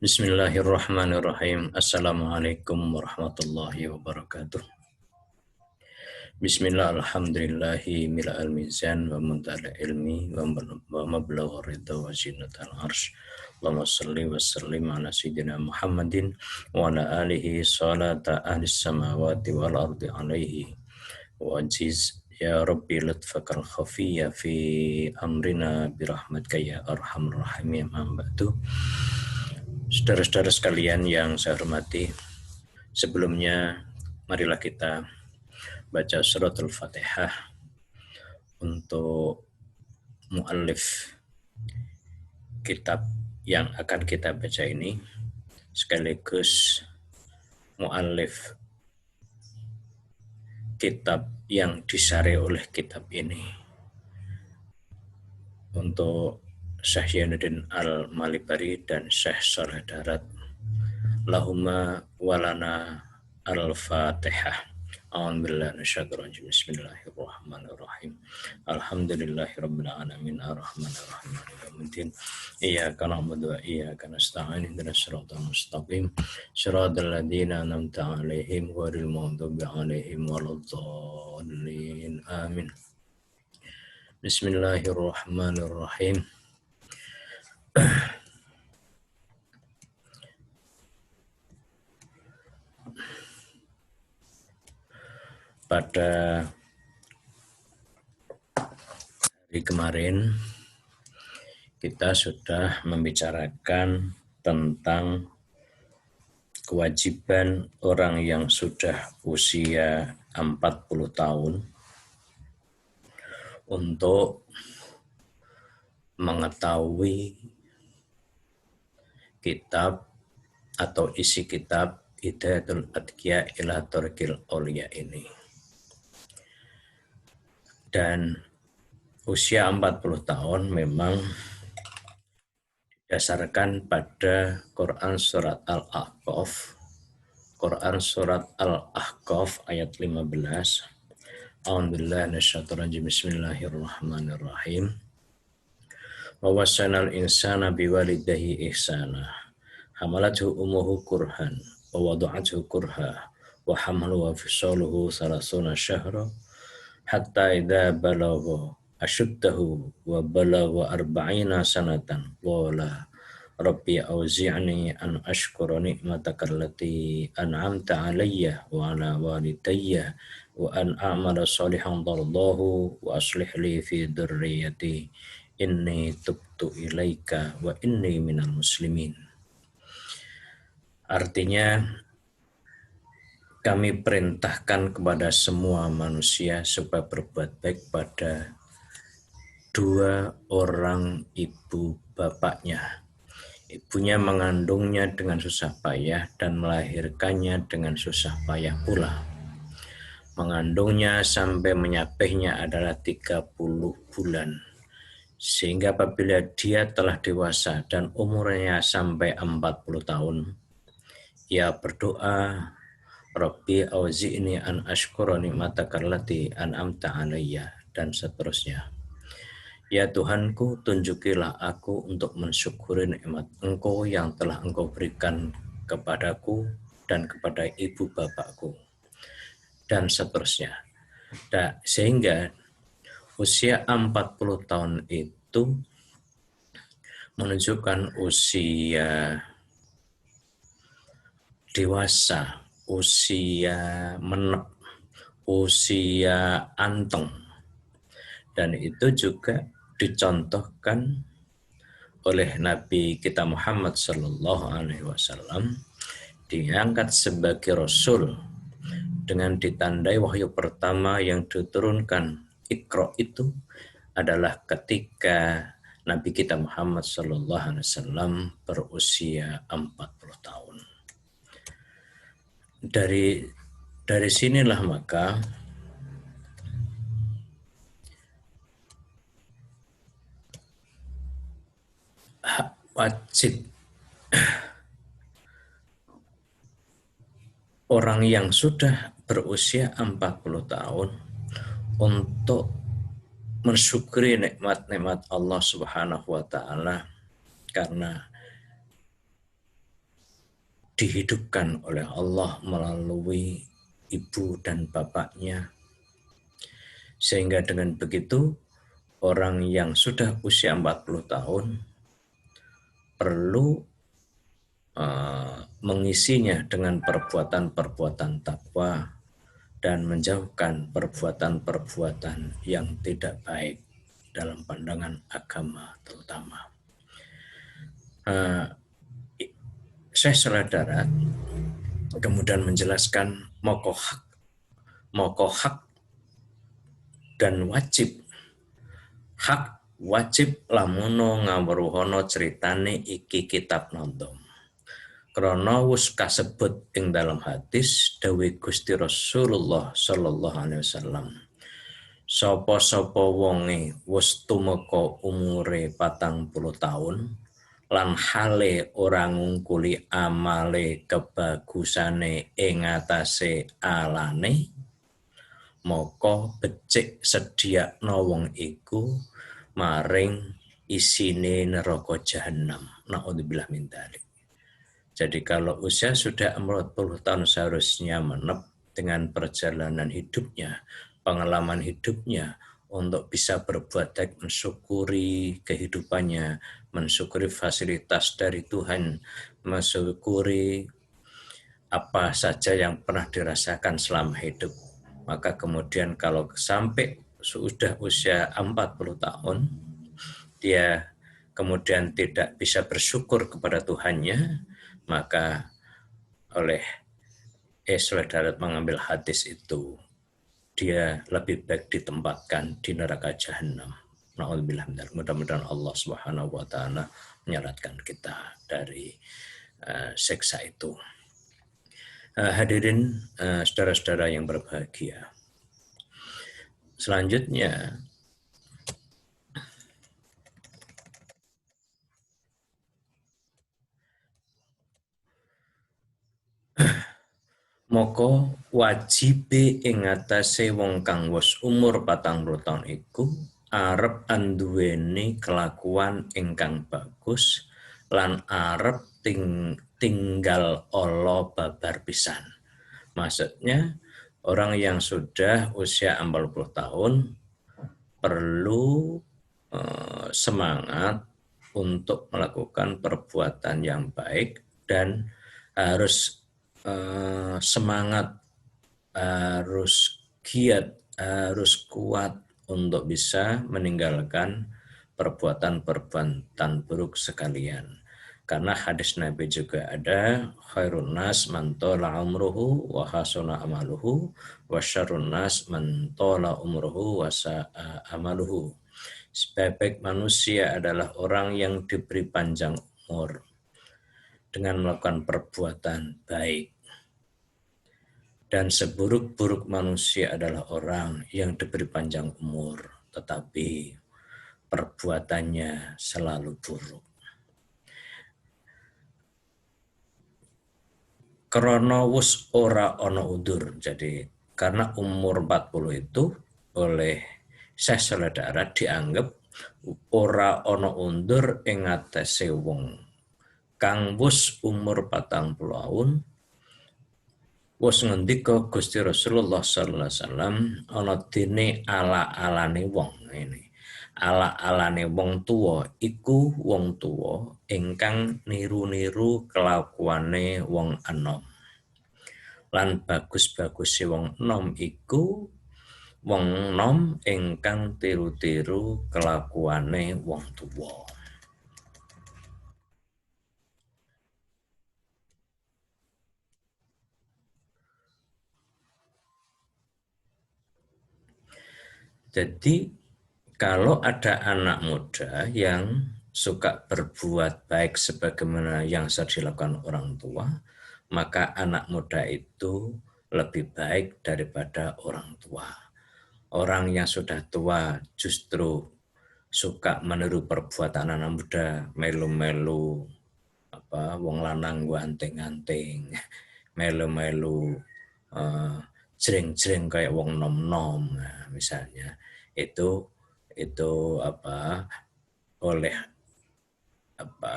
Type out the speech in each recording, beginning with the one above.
Bismillahirrahmanirrahim. Assalamualaikum warahmatullahi wabarakatuh. Bismillah, alhamdulillahi mila'al mizan wa muntala ilmi wa mablagha ridha wa zinatal arsh. Allahumma salli wa sallim ala sayyidina Muhammadin wa ala alihi salata ahlis samawati wal ardi alaihi wa ajiz ya rabbi lutfakal khafiyya fi amrina birahmatika ya arhamar rahimin. Ba'du. Saudara-saudara sekalian yang saya hormati, sebelumnya marilah kita baca surat Al-Fatihah untuk muallif kitab yang akan kita baca ini, sekaligus muallif kitab yang disyarih oleh kitab ini, untuk Syekh Yainuddin Al-Malibari dan Syekh Saleh Darat. Lahumma walana al-Fatihah. A'udzubillahi minasyaitonir rajim. Bismillahirrahmanirrahim. Alhamdulillahirabbil alamin arrahmanir rahim maliki yaumiddin. Iyyaka na'budu wa iyyaka nasta'in. Ihdinas siratal mustaqim. Shiratal ladzina an'amta 'alaihim ghairil maghdubi 'alaihim waladdallin. Amin. Bismillahirrahmanirrahim. Pada hari kemarin kita sudah membicarakan tentang kewajiban orang yang sudah usia 40 tahun untuk mengetahui kitab atau isi kitab Hidayatul Atqiya ila Thariqil Auliya ini. Dan usia 40 tahun memang didasarkan pada Quran surat Al-Ahqaf. Quran surat Al-Ahqaf ayat 15. A'udzubillahi minasyaitonir rajim. Bismillahirrahmanirrahim. Wa wasanal insana biwalidayhi ihsana. Hamalathu ummuhu kurhan wa wada'athu kurha wa hamluhu wa fisaluhu 30 syahra hatta idza balagha ashuddahu wa balagha 40 sanatan qala rabbi auzi'ni an ashkura ni'mataka allati an'amta 'alayya wa 'ala walidayya wa an a'mala shalihan tardahu wa aslih li fi dzurriyyati inni tubtu ilaika wa inni minal muslimin. Artinya, kami perintahkan kepada semua manusia supaya berbuat baik pada dua orang ibu bapaknya. Ibunya mengandungnya dengan susah payah dan melahirkannya dengan susah payah pula. Mengandungnya sampai menyapihnya adalah 30 bulan. Sehingga apabila dia telah dewasa dan umurnya sampai 40 tahun, ia berdoa, Rabbi auzi'ni an ashkura ni'mataka allati an'amta 'alayya, dan seterusnya. Ya Tuhanku, tunjukilah aku untuk mensyukuri nikmat Engkau yang telah Engkau berikan kepadaku dan kepada ibu bapakku, dan seterusnya. Sehingga usia 40 tahun itu menunjukkan usia dewasa, usia menep, usia anteng. Dan itu juga dicontohkan oleh Nabi kita Muhammad Sallallahu Alaihi Wasallam, diangkat sebagai Rasul dengan ditandai wahyu pertama yang diturunkan Iqra itu adalah ketika Nabi kita Muhammad Sallallahu Alaihi Wasallam berusia 40 tahun. Dari sinilah maka wajib orang yang sudah berusia 40 tahun untuk mensyukuri nikmat-nikmat Allah Subhanahu wa taala, karena dihidupkan oleh Allah melalui ibu dan bapaknya. Sehingga dengan begitu orang yang sudah usia 40 tahun perlu mengisinya dengan perbuatan-perbuatan takwa dan menjauhkan perbuatan-perbuatan yang tidak baik dalam pandangan agama terutama. Syekh Saleh Darat kemudian menjelaskan mokohak dan wajib. Hak wajib lamuno ngawruhono ceritane iki kitab nonton. Krana wis kasebut ing dalam hadis dawuh Gusti Rasulullah sallallahu alaihi wasallam. Sapa-sapa wonge wis tumeka umure 40 taun lan hale ora ngungkuli amale kebagusane ing atase alane, maka becik sediakna wong iku maring isine neraka jahanam. Naudzubillah min dzalik. Jadi kalau usia sudah 40 tahun seharusnya menep dengan perjalanan hidupnya, pengalaman hidupnya untuk bisa berbuat baik, mensyukuri kehidupannya, mensyukuri fasilitas dari Tuhan, mensyukuri apa saja yang pernah dirasakan selama hidup. Maka kemudian kalau sampai sudah usia 40 tahun, dia kemudian tidak bisa bersyukur kepada Tuhannya, maka oleh Saleh Darat mengambil hadis itu, dia lebih baik ditempatkan di neraka jahanam. Na'udzubillah. Mudah-mudahan Allah Subhanahu wa taala menyelamatkan kita dari siksa itu. Hadirin saudara-saudara yang berbahagia. Selanjutnya moko wajibe ing atase wong kang wis umur 40 taun iku arep anduweni kelakuan ingkang bagus lan arep tinggal Allah babar pisan. Maksudnya orang yang sudah usia 40 tahun perlu semangat untuk melakukan perbuatan yang baik dan harus semangat, harus giat, harus kuat untuk bisa meninggalkan perbuatan-perbuatan buruk sekalian. Karena hadis Nabi juga ada, khairun nas man tola umruhu wa hasuna amaluhu wa syarrun nas man tola umruhu wa sa'a amaluhu. Sebaik manusia adalah orang yang diberi panjang umur dengan melakukan perbuatan baik. Dan seburuk-buruk manusia adalah orang yang diberi panjang umur, tetapi perbuatannya selalu buruk. Karena wis ora ana udur. Jadi karena umur 40 itu oleh Syekh Saleh Darat dianggap ora ana undur ing atase wong kang wis umur 40 tahun. Wis ngendika Gusti Rasulullah sallallahu alaihi wasallam ana dene ala-alane wong ngene. Ala-alane wong tuwa iku wong tuwa ingkang niru-niru kelakuane wong enom. Lan bagus-baguse wong enom iku wong enom ingkang tiru-tiru kelakuane wong tuwa. Jadi kalau ada anak muda yang suka berbuat baik sebagaimana yang sudah dilakukan orang tua, maka anak muda itu lebih baik daripada orang tua. Orang yang sudah tua justru suka meniru perbuatan anak muda, melu-melu, wong lanang ganteng-ganteng, melu-melu jreng-jreng kayak wong nom-nom, nah, misalnya itu oleh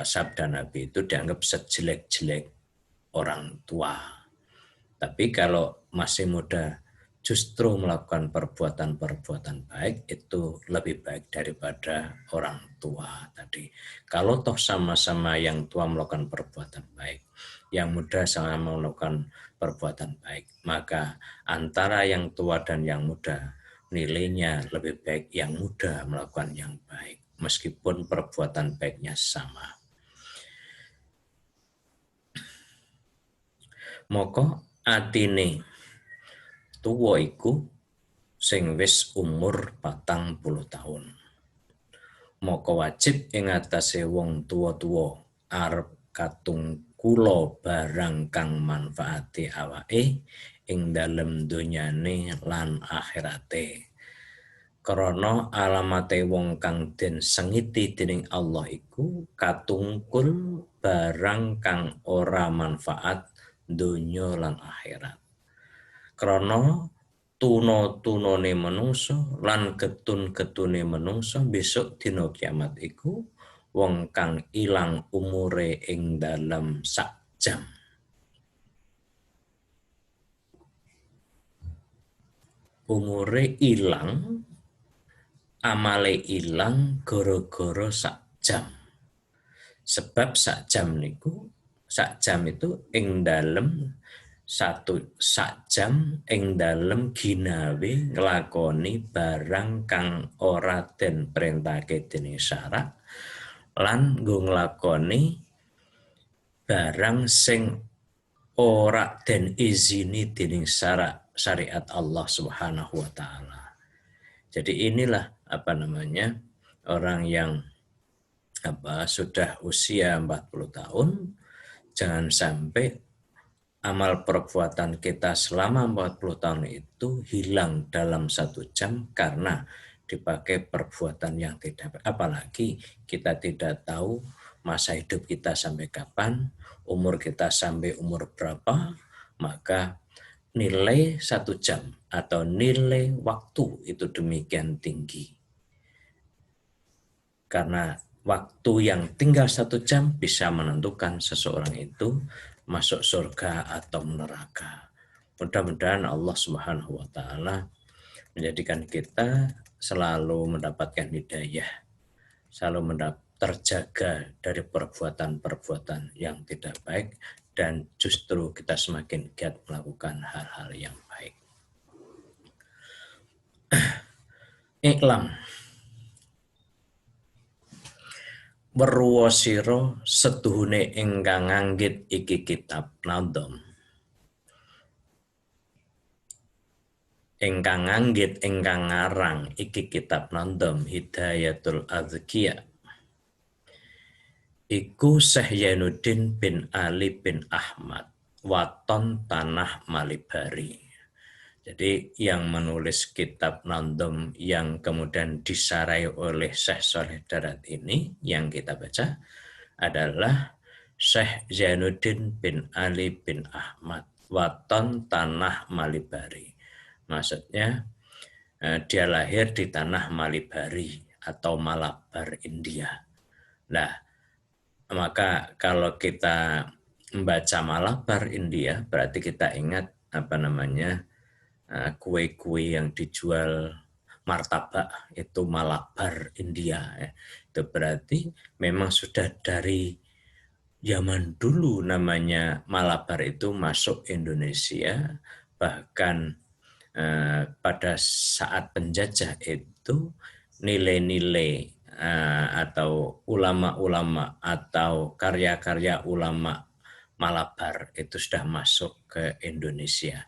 sabda Nabi itu dianggap sejelek-jelek orang tua. Tapi kalau masih muda justru melakukan perbuatan-perbuatan baik, itu lebih baik daripada orang tua tadi. Kalau toh sama-sama yang tua melakukan perbuatan baik, yang muda sama melakukan perbuatan baik, maka antara yang tua dan yang muda nilainya lebih baik yang muda melakukan yang baik, meskipun perbuatan baiknya sama. Moko atine tuwa iku sing wis umur 40 tahun. Maka wajib ing atase wong tuwa-tuwa arep katungkula barang kang manfaati awake ing dalem donyane lan akhirate. Krana alamate wong kang den sengiti dening Allah iku katungkul barang kang ora manfaat donya lan akhirat. Krana tuna-tunane menungso lan getun-getune menungso besok dina kiamat iku wong kang ilang umure ing dalam sak jam. Umure ilang, amale ilang gara-gara sak jam. Sebab sak jam itu ing dalem sak jam ing dalem ginawe nglakoni barang kang ora den perintahke dening syarak lan nggo nglakoni barang sing ora den izini dening syariat Allah Subhanahu wa taala. Jadi inilah orang yang sudah usia 40 tahun jangan sampai amal perbuatan kita selama 40 tahun itu hilang dalam 1 jam karena dipakai perbuatan yang tidak baik. Apalagi kita tidak tahu masa hidup kita sampai kapan, umur kita sampai umur berapa, maka nilai 1 jam atau nilai waktu itu demikian tinggi. Karena waktu yang tinggal 1 jam bisa menentukan seseorang itu masuk surga atau neraka. Mudah-mudahan Allah Subhanahu wa taala menjadikan kita selalu mendapatkan hidayah, selalu terjaga dari perbuatan-perbuatan yang tidak baik dan justru kita semakin giat melakukan hal-hal yang baik. Iklam weruwa sira setuhune ingkang nganggit iki kitab Nadham. Ingkang nganggit ingkang ngarang iki kitab Nadham Hidayatul Adzkiya iku Syekh Zainuddin bin Ali bin Ahmad Waton Tanah Malibari. Jadi yang menulis kitab Nadham yang kemudian disarai oleh Syekh Shalih Darat ini yang kita baca adalah Syekh Zainuddin bin Ali bin Ahmad Waton Tanah Malibari. Maksudnya dia lahir di tanah Malibari atau Malabar, India. Nah, maka kalau kita membaca Malabar, India, berarti kita ingat kue-kue yang dijual martabak itu Malabar, India. Itu berarti memang sudah dari zaman dulu namanya Malabar itu masuk Indonesia, bahkan pada saat penjajah itu nilai-nilai atau ulama-ulama atau karya-karya ulama Malabar itu sudah masuk ke Indonesia.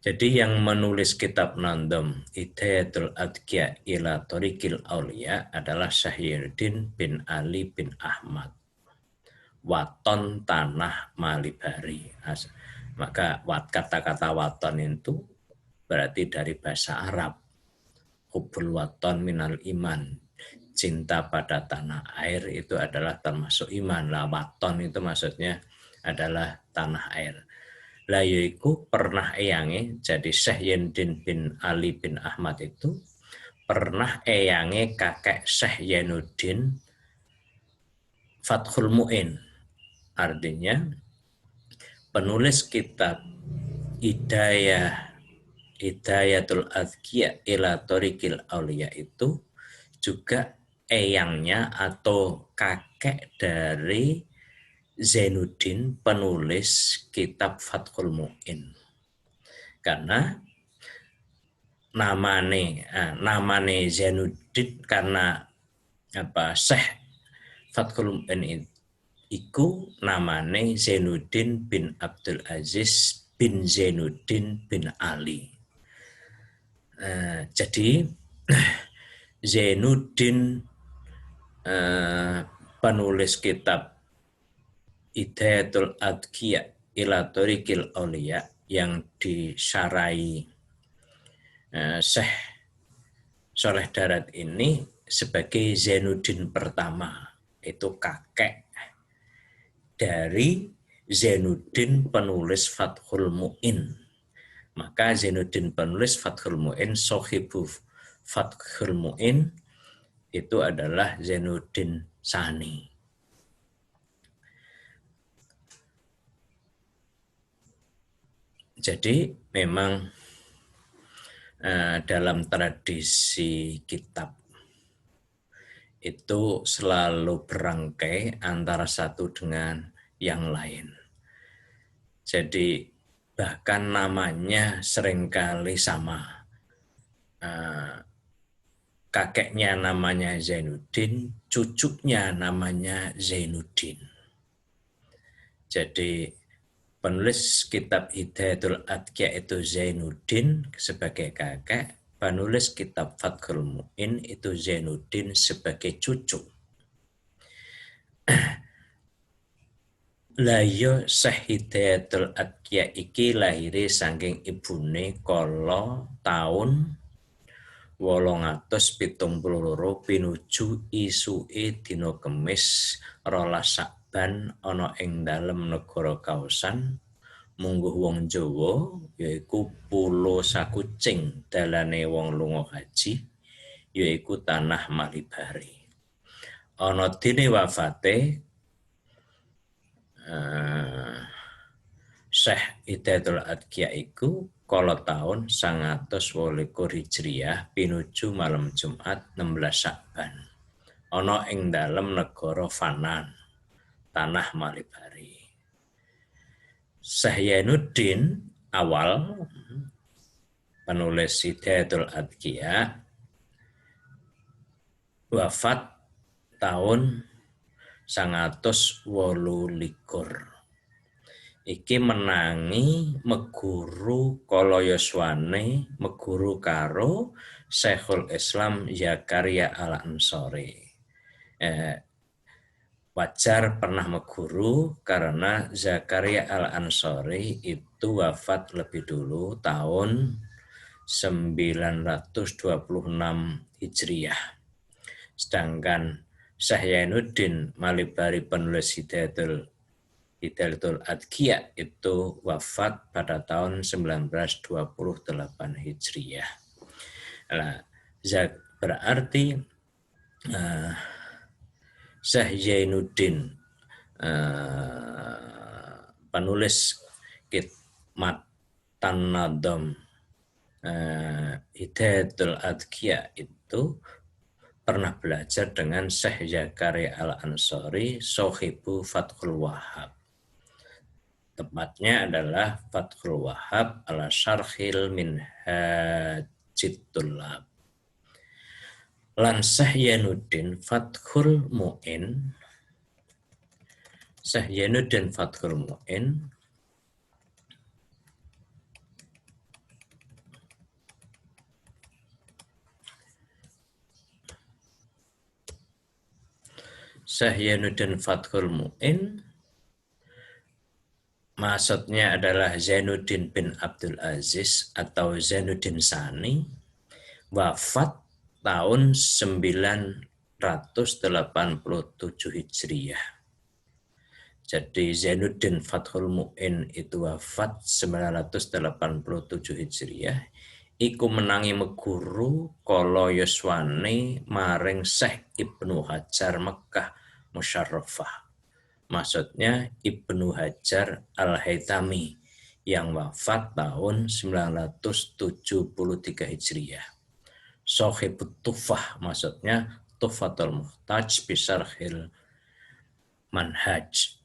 Jadi yang menulis kitab Nadham Hidayatul Adzkiya ila Thoriqil Auliya adalah Syekh Zainuddin bin Ali bin Ahmad Waton Tanah Malibari. Maka kata-kata waton itu berarti dari bahasa Arab. Hubbul waton minal iman. Cinta pada tanah air itu adalah termasuk iman. Lah waton itu maksudnya adalah tanah air. Lah yaiku pernah eyange, jadi Syekh Zainuddin bin Ali bin Ahmad itu pernah eyange kakek Syekh Zainuddin Fathul Mu'in. Artinya penulis kitab Hidayatul Adhkiya ila Thoriqil Auliya itu juga eyangnya atau kakek dari Zainuddin, penulis kitab Fathul Mu'in. Karena namane Zainuddin karena Syekh Fathul Mu'in iku namane Zainuddin bin Abdul Aziz bin Zainuddin bin Ali. Jadi Zainuddin penulis kitab Hidayatul Adhkiya ila Thoriqil Auliya yang disyarai Syekh Soleh Darat ini sebagai Zainuddin pertama, itu kakek dari Zainuddin penulis Fathul Mu'in. Maka Zainuddin penulis Fathul Mu'in, Sohibu Fathul Mu'in, itu adalah Zainuddin Sani. Jadi memang dalam tradisi kitab itu selalu berangkai antara satu dengan yang lain. Jadi bahkan namanya seringkali sama. Kakeknya namanya Zainuddin, cucunya namanya Zainuddin. Jadi penulis kitab Hidayatul Adhkiya itu Zainuddin sebagai kakek, penulis kitab Fathul Mu'in itu Zainuddin sebagai cucu. Layo Syekh Hidayatul Adhkiya iki lahire saking ibune kala taun 872 pinuju isuke dina Kemis 12 Sakban ana ing dalem negara Kaosan mungguh wong Jawa yaiku Pulo Sakucing dalane wong lunga haji yaiku tanah Malibari. Ana dene wafate Syekh Hidayatul Adhkiya iku kala taun 928 Hijriah pinuju malam Jumat 16 Sakban. Ana ing dalem negara Fanan, tanah Malibari. Syekh Zainuddin awal penulis Hidayatul Adhkiya wafat tahun 928. Iki menangi meguru kala yuswane meguru karo Syekhul Islam Zakaria Al-Ansori. Wajar pernah meguru karena Zakaria Al-Ansori itu wafat lebih dulu tahun 926 Hijriah. Sedangkan Syekh Zainuddin Malibari penulis Hidayatul Adhkiya itu wafat pada tahun 1928 Hijriah. Nah, berarti Syekh Zainuddin penulis Matan Nadam Hidayatul Adhkiya itu pernah belajar dengan Syekh Zakaria Al-Ansori, Sohibu Fathul Wahhab. Tepatnya adalah Fathul Wahhab ala Syarhil Minhajit Tullab. Lan Syekh Zainuddin Fathul Mu'in, Syekh Zainuddin Fathul Mu'in Syekh Zainuddin Fathul Mu'in maksudnya adalah Zainuddin bin Abdul Aziz atau Zainuddin Sani, wafat tahun 987 Hijriah. Jadi Zainuddin Fathul Mu'in itu wafat 987 Hijriah. Iku menangi meguru kala yuswane maring Syekh Ibnu Hajar Mekkah Musyarrafah. maksudnya Ibnu Hajar Al-Haytami yang wafat tahun 973 Hijriah. Sohibut Tufah, maksudnya Tufatul Muhtaj Bisarhil Manhaj,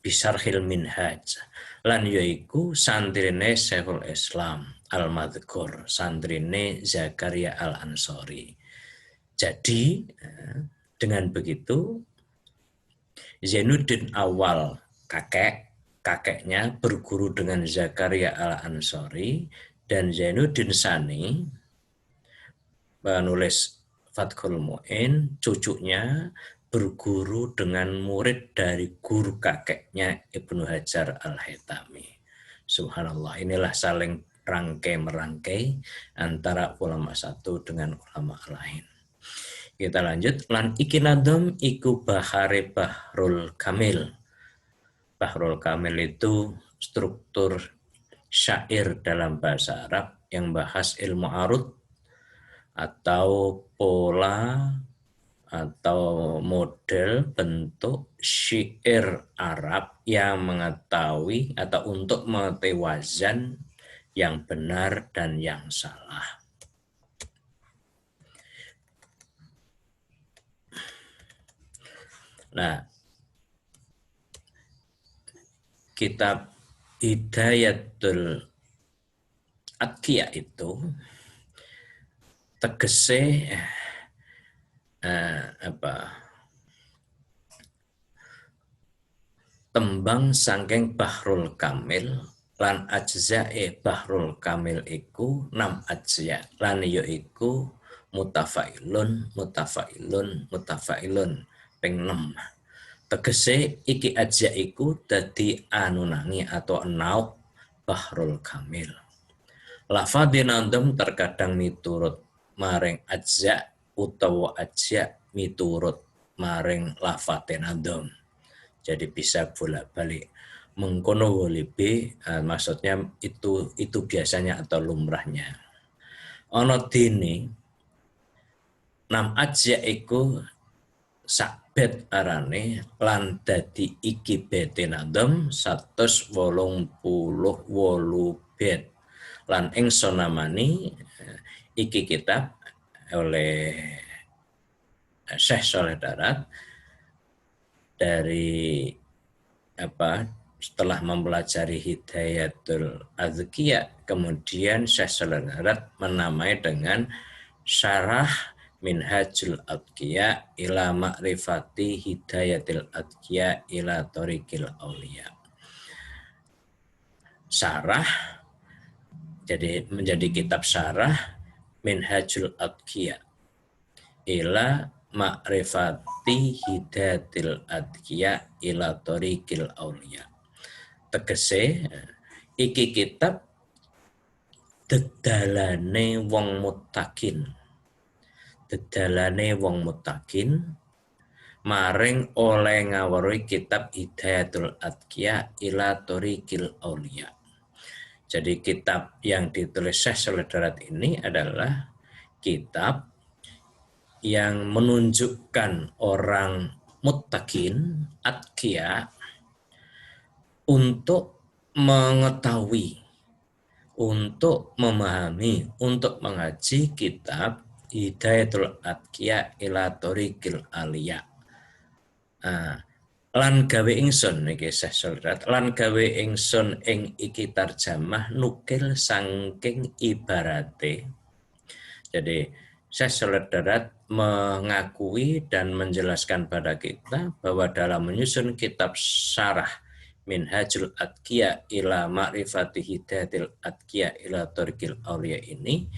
Bisarhil Minhaj. Lan yaiku santrine Syekhul Islam Al-Madhkur, santrine Zakaria Al-Ansori. Jadi dengan begitu Zainuddin Awal kakeknya berguru dengan Zakaria Al-Ansori, dan Zainuddin Sani penulis Fathul Mu'in cucunya berguru dengan murid dari guru kakeknya Ibnu Hajar Al-Haytami. Subhanallah, inilah saling rangkai-merangkai antara ulama satu dengan ulama lain. Kita lanjut. Lan iki nadom iku bahare Bahrul Kamil. Bahrul Kamil itu struktur syair dalam bahasa Arab yang bahas ilmu arud atau pola atau model bentuk syair Arab yang mengetahui atau untuk mengetahui wazan yang benar dan yang salah. Nah, kitab Hidayatul Atqiya itu tegese tembang saking Bahrul Kamil lan ajzae Bahrul Kamil iku 6 ajza lan ya iku mutafailun ping 6. Tegese iki ajza iku dadi anunangi atau enauk Bahrul Kamil. Lafadhin andam terkadang miturut maring ajza utawa ajza miturut maring lafadhin andam. Jadi bisa bolak-balik. Mengkono wolibe, maksudnya itu biasanya atau lumrahnya. Ono dini 6 ajza iku sakbet arane lan dadi iki bete nadom 188 bet. Lan ingsun namani iki kitab oleh Syekh Saleh Darat dari setelah mempelajari Hidayatul Atqiya, kemudian Syekh Saleh Darat menamai dengan Syarah Minhajul Atqiya ila Ma'rifati Hidayatil Atqiya ila Thoriqil Auliya. Syarah, jadi menjadi kitab syarah Minhajul Atqiya ila Ma'rifati Hidayatil Atqiya ila Thoriqil Auliya. Tegese iki kitab dedalane wong muttaqin. Dedalane wong muttaqin maring oleh ngaweruhi kitab Hidayatul Atqiya ila Thoriqil Auliya. Jadi kitab yang ditulis Syekh Saleh Darat ini adalah kitab yang menunjukkan orang muttaqin, atqiya, untuk mengetahui, untuk memahami, untuk mengaji kitab Hidayatul Atqiya ila Thoriqil Auliya. Lan gawe ingsun niki Syekh lan gawe ingsun ing iki tarjamah nukil saking ibarate. Jadi Syekh Saleh Darat mengakui dan menjelaskan pada kita bahwa dalam menyusun kitab Syarah Minhajul Atqiya ila Ma'rifati Hidayatil Atqiya ila Thoriqil Auliya ini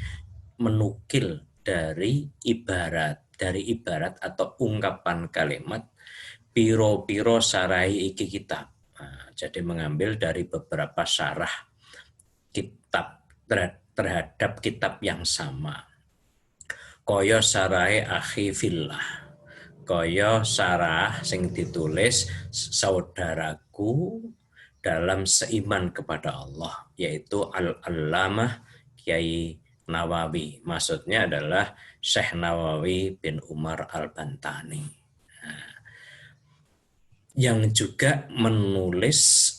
menukil dari ibarat atau ungkapan kalimat piro-piro sarai iki kitab. Jadi mengambil dari beberapa syarah kitab terhadap kitab yang sama. Kaya sarai akhi fillah. Kaya sarah sing ditulis saudaraku dalam seiman kepada Allah, yaitu Al-Allamah Kiai Nawawi. Maksudnya adalah Syekh Nawawi bin Umar Al-Bantani. yang juga menulis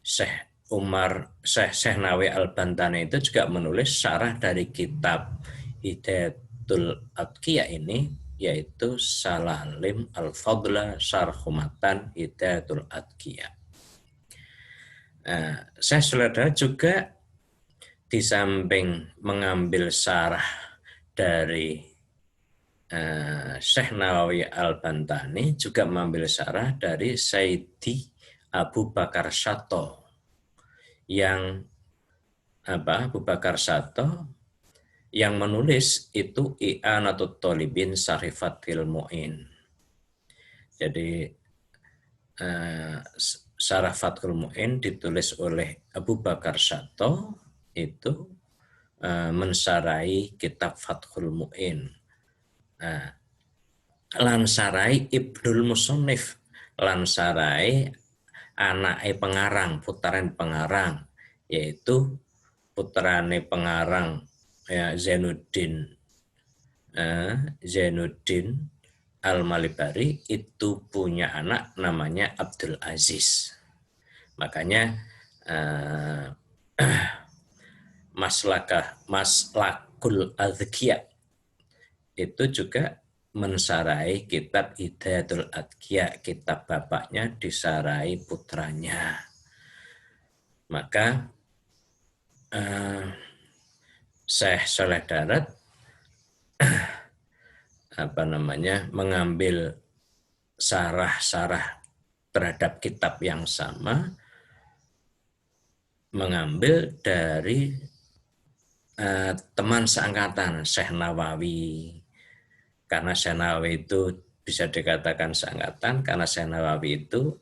Syekh Nawawi Al-Bantani itu juga menulis syarah dari kitab Hidayatul Atqiya ini, yaitu Salalim Al-Fadla Syarhumatan Hidayatul Atqiya. Syekh Saudara juga di samping mengambil syarah dari Syekh Nawawi Al-Bantani, juga mengambil syarah dari Sayyidi Abu Bakar Syato, yang Abu Bakar Syato yang menulis itu I'anatul Thalibin Syarifatil Mu'in. Jadi Syarah Fathul Mu'in ditulis oleh Abu Bakar Syato, itu mensarai kitab Fathul Mu'in. Lansarai Ibnul Musannif, lansarai anake pengarang, putaran pengarang, yaitu putrane pengarang ya, Zainuddin Al-Malibari itu punya anak namanya Abdul Aziz. Makanya Maslakul Adhqiya itu juga mensarai kitab Hidayatul Atqiya, kitab bapaknya disarai putranya. Maka Syekh Saleh Darat mengambil sarah-sarah terhadap kitab yang sama, mengambil dari teman seangkatan Syekh Nawawi. Karena Syekh Nawawi itu bisa dikatakan seangkatan, karena Syekh Nawawi itu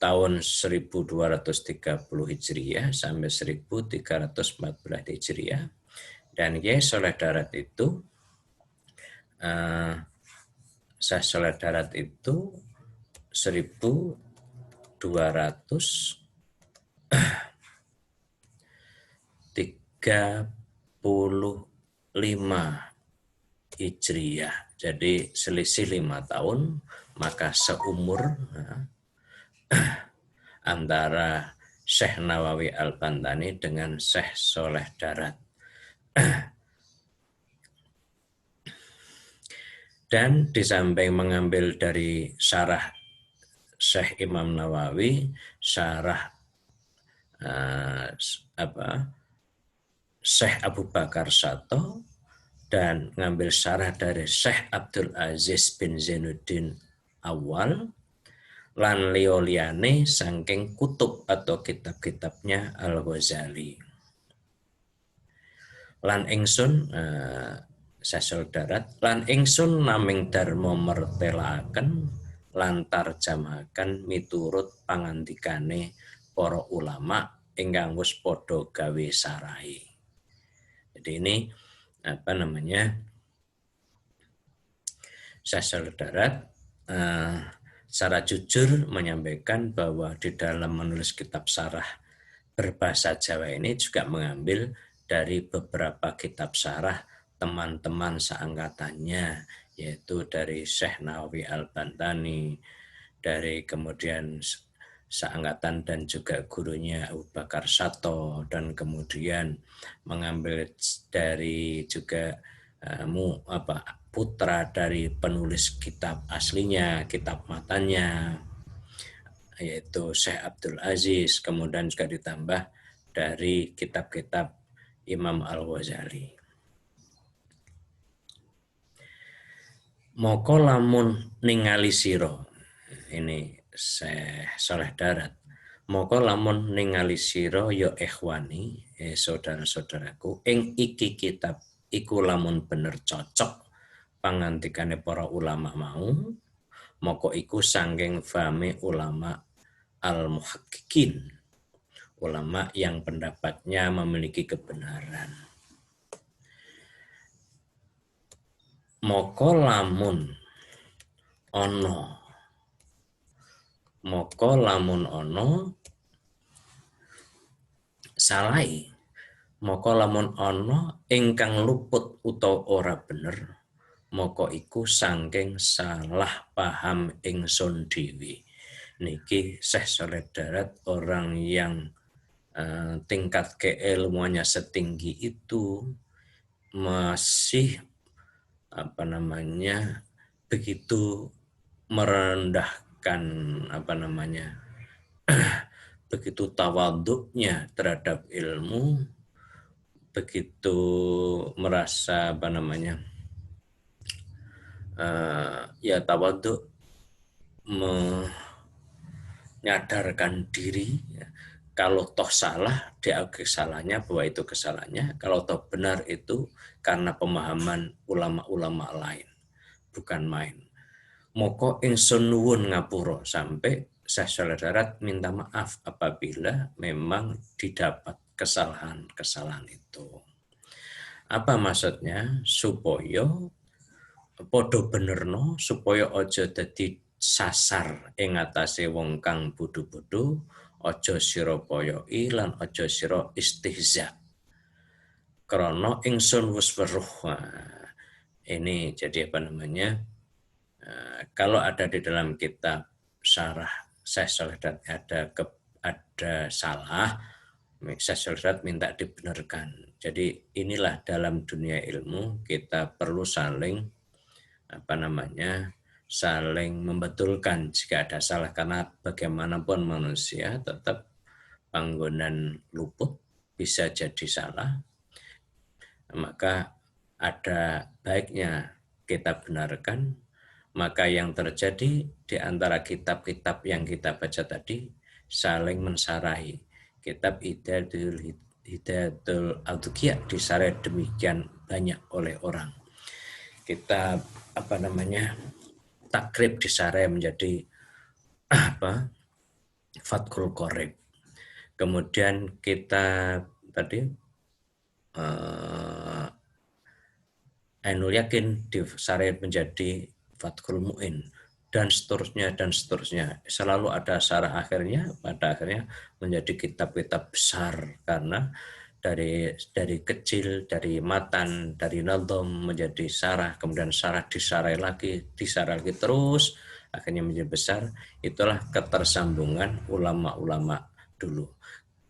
tahun 1230 Hijriah sampai 1314 Hijriah. Dan Syekh Saleh Darat itu Syekh Saleh Darat itu 1235 Hijriah. Jadi selisih 5 tahun, maka seumur antara Syekh Nawawi Al-Bantani dengan Syekh Saleh Darat. Dan di samping mengambil dari syarah Syekh Imam Nawawi, syarah Syekh Abu Bakar Syato, dan mengambil syarah dari Syekh Abdul Aziz bin Zainuddin Awal, lan lioliane saking kutub atau kitab-kitabnya Al-Ghazali. Lan ingsun Syekh Darat, lan ingsun naming dharma mertelaken lan tarjamaken miturut pangandikane para ulama ingkang wis padha gawe sarai. Jadi ini Syekh Darat secara jujur menyampaikan bahwa di dalam menulis kitab syarah berbahasa Jawa ini juga mengambil dari beberapa kitab syarah teman-teman seangkatannya, yaitu dari Syekh Nawawi Al-Bantani, dari kemudian seangkatan dan juga gurunya Abu Bakar Syato, dan kemudian mengambil dari juga putra dari penulis kitab aslinya, kitab matanya, yaitu Syekh Abdul Aziz, kemudian juga ditambah dari kitab-kitab Imam Al-Ghazali. Moko lamun ningali sira, ini Syekh Saleh Darat, moko lamun ningali sira ya ikhwani, saudara-saudaraku, ing iki kitab iku lamun bener cocok pangandikane para ulama mau, moko iku sangking fahmi ulama al-muhaqqiqin, ulama yang pendapatnya memiliki kebenaran. Moko lamun ono salai, moko lamun ono ingkang luput utawa ora bener, moko iku saking salah paham ingsun dhewe. Niki Syekh Saleh Darat, orang yang tingkat keilmuannya setinggi itu masih begitu merendahkan begitu tawaduknya terhadap ilmu, begitu merasa tawaduk, menyadarkan diri, ya. Kalau toh salah, diakui salahnya bahwa itu kesalahannya. Kalau toh benar itu karena pemahaman ulama-ulama lain, bukan main. Moko ingsun nuwun ngapura, sampai Syekh Saleh Darat minta maaf apabila memang didapat kesalahan-kesalahan itu. Apa maksudnya? Supaya podo benerno, supaya ojo dadi sasar ing atase wong kang bodho-bodho, aja sira poyoki lan aja sira istihza. Krana ingsun wis weruh. Ini jadi kalau ada di dalam kitab syarah Syekh Saleh Darat ada salah, Syekh Saleh Darat minta dibenarkan. Jadi inilah dalam dunia ilmu kita perlu saling saling membetulkan jika ada salah, karena bagaimanapun manusia tetap panggonan luput bisa jadi salah, maka ada baiknya kita benarkan. Maka yang terjadi di antara kitab-kitab yang kita baca tadi saling mensarahi. Kitab Hidayatul Adhikiyah disarai demikian banyak oleh orang. Kitab Takrib disarai menjadi Fathul Qorib. Kemudian kita tadi Ainul Yakin disarai menjadi Fathul Mu'in, dan seterusnya dan seterusnya. Selalu ada syarah akhirnya, pada akhirnya menjadi kitab-kitab besar, karena dari kecil, dari matan, dari nadham menjadi syarah, kemudian syarah disarai lagi terus, akhirnya menjadi besar. Itulah ketersambungan ulama-ulama dulu.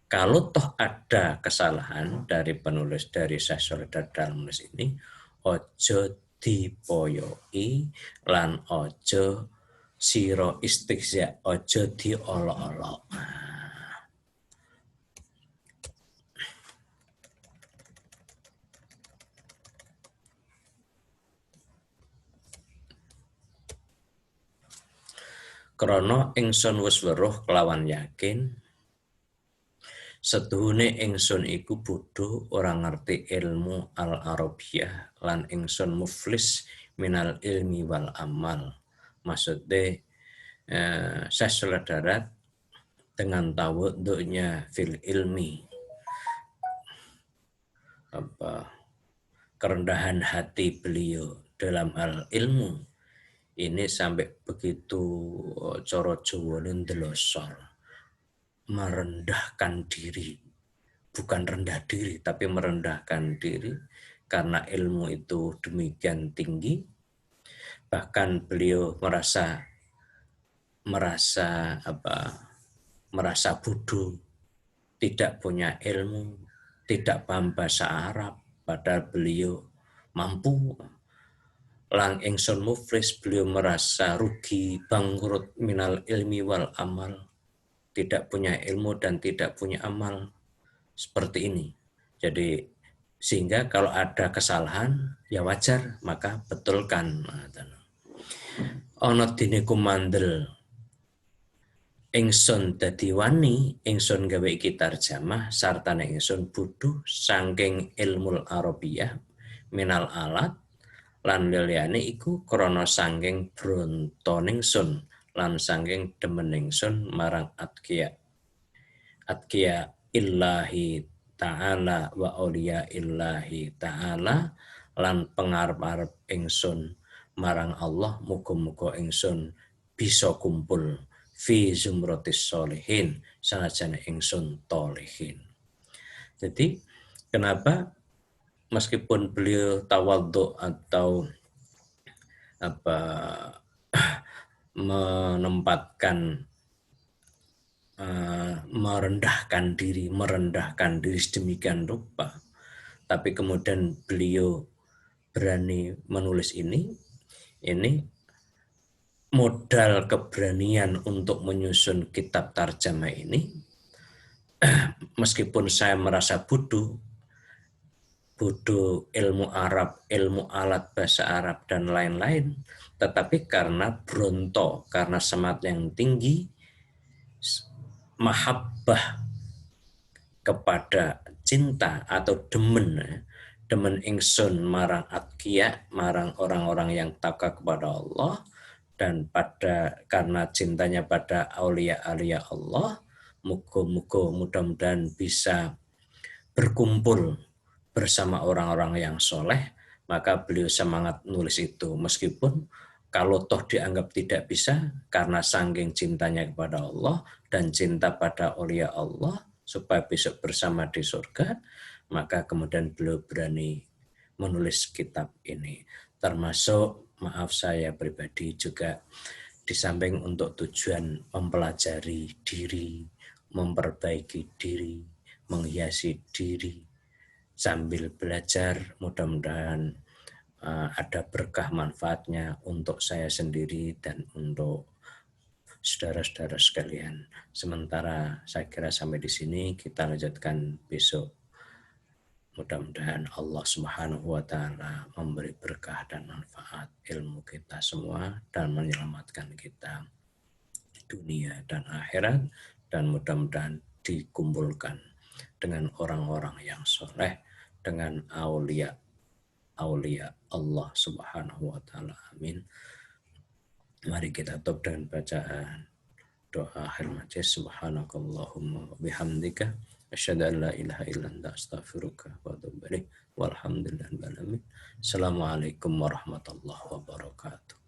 Kalau toh ada kesalahan dari penulis, dari Syekh Saleh Darat dalam menulis ini, ojo dipoyoki lan ojo siro istighza, ojo diolok-olok. Krana ingsun wis weruh kelawan yakin, setuhune ingsun iku bodho, ora ngerti ilmu al-Arabiyah, lan ingsun muflis minal ilmi wal amal. Maksudnya Syekh Saleh Darat dengan tawadhu'nya fil ilmi, kerendahan hati beliau dalam hal ilmu, ini sampai begitu cara Jawane ndelosor, merendahkan diri, bukan rendah diri tapi merendahkan diri karena ilmu itu demikian tinggi. Bahkan beliau merasa bodoh, tidak punya ilmu, tidak paham bahasa Arab, padahal beliau mampu. Lang ingsun muflis, beliau merasa rugi, bangkrut minal ilmi wal amal, tidak punya ilmu dan tidak punya amal. Seperti ini. Jadi sehingga kalau ada kesalahan ya wajar, maka betulkan. Ana dene kumandel ingsun dadi wani, ingsun gawe iki tarjamah sartane ingsun bodho saking ilmul Arabiyah minal alat lan liyane iku krana saking bronto ningsun lan saking demen ningsun marang atqiya illahi ta'ala wa auliya illahi ta'ala lan pengarep-arep ingsun marang Allah, muga-muga ingsun bisa kumpul fi zumratis sholihin, sanajane ingsun tolihin. Jadi kenapa meskipun beliau tawadhu atau apa menempatkan merendahkan diri sedemikian rupa. Tapi kemudian beliau berani menulis ini modal keberanian untuk menyusun kitab tarjamah ini, meskipun saya merasa bodoh ilmu Arab, ilmu alat bahasa Arab, dan lain-lain, tetapi karena bronto, karena semangat yang tinggi, mahabbah kepada cinta atau demen ingsun marang atqiya, marang orang-orang yang takwa kepada Allah, dan karena cintanya pada aulia-aulia Allah, mudah-mudahan bisa berkumpul bersama orang-orang yang soleh, maka beliau semangat nulis itu. Meskipun kalau toh dianggap tidak bisa, karena saking cintanya kepada Allah dan cinta pada aulia Allah, supaya besok bersama di surga, maka kemudian beliau berani menulis kitab ini. Termasuk, maaf saya pribadi juga, di samping untuk tujuan mempelajari diri, memperbaiki diri, menghiasi diri, sambil belajar, mudah-mudahan ada berkah manfaatnya untuk saya sendiri dan untuk saudara-saudara sekalian. Sementara saya kira sampai di sini, kita lanjutkan besok. Mudah-mudahan Allah Subhanahu wa taala memberi berkah dan manfaat ilmu kita semua dan menyelamatkan kita dunia dan akhirat, dan mudah-mudahan dikumpulkan dengan orang-orang yang soleh, dengan aulia Allah Subhanahu wa taala. Amin. Mari kita tutup dengan bacaan doa akhir majlis. Subhanakallahumma bihamdika asyhadu an la ilaha illa anta astaghfiruka wa atubu ilaik. Walhamdulillahirabbil alamin. Assalamualaikum warahmatullahi wabarakatuh.